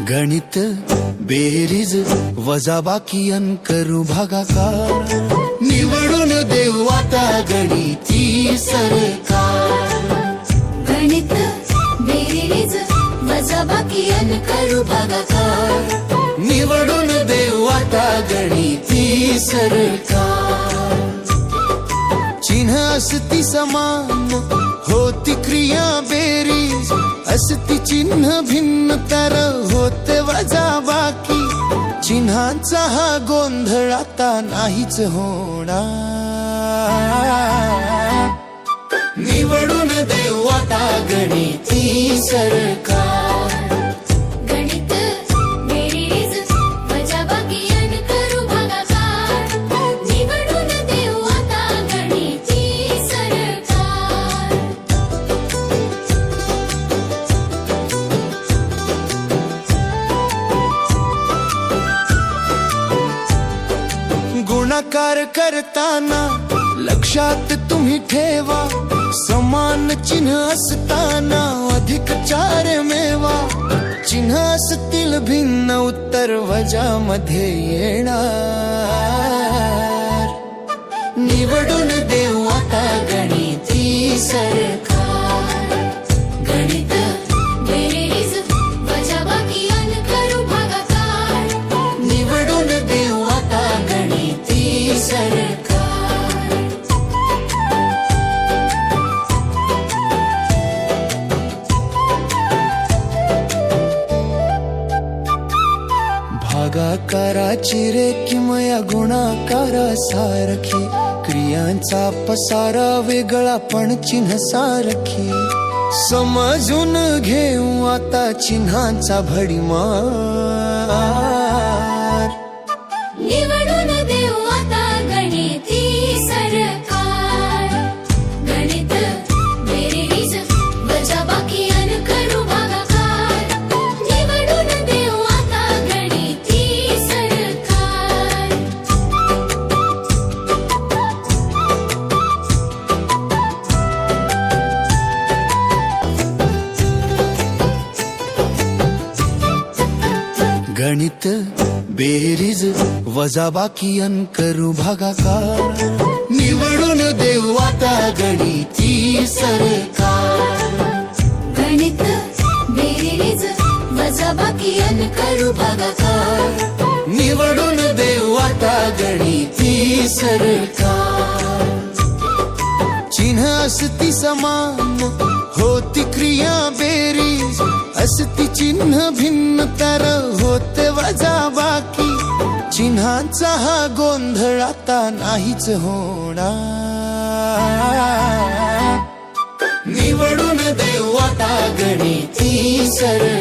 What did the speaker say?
गणित बेरीज वजाबाकी करू भागाकार निवडून देऊ आता गणिती सरकार। गणित बेरीज वजाबाकी करू भागाकार निवडून देऊ आता गणिती सरकार। चिन्ह असती समान होती क्रिया बेरीज असती चिन्ह भिन्न तर होते वजाबाकी। चिन्हांचा हा गोंधळ आता नाहीच होणार निवडून देऊ आता गणिती सरकार। गणित बेरीज वजाबाकी करू भागाकार निवडून देऊ आता गणिती सरकार। गुणाकार करताना लक्षात तुम्ही ठेवा समान चिन्ह असताना अधिक 4 मेवा। चिन्ह असतील भिन्न उत्तर वजामध्ये येणार निवडून देऊ आता गणिती सरकार। गणित बेरीज वजाबाकी करू भागाकार निवडून देऊ आता गणिती सरकार। भागाकाराची रेखीमया गुणाकारासारखी क्रियांचा पसारा वेगळा पण चिन्ह सारखी। समजून घेऊ आता चिन्हांचा भडीमार निवडून देऊ आता गणिती सरकार। गणित बेरीज वजाबाकी करू भागाकार निवडून देऊ आता गणिती सरकार। गणित बेरीज वजाबाकी करू भागाकार निवडून देऊ आता गणिती सरकार। गणित बेरीज वजाबाकी करू भागाकार निवडून देऊ आता गणिती सरकार। चिन्ह असती समान होती क्रिया बेरीज असती चिन्ह भिन्न तर होते वजाबाकी। चिन्हांचा हा गोंधळ आता नाहीच होणार निवडून देऊ आता गणिती सरकार।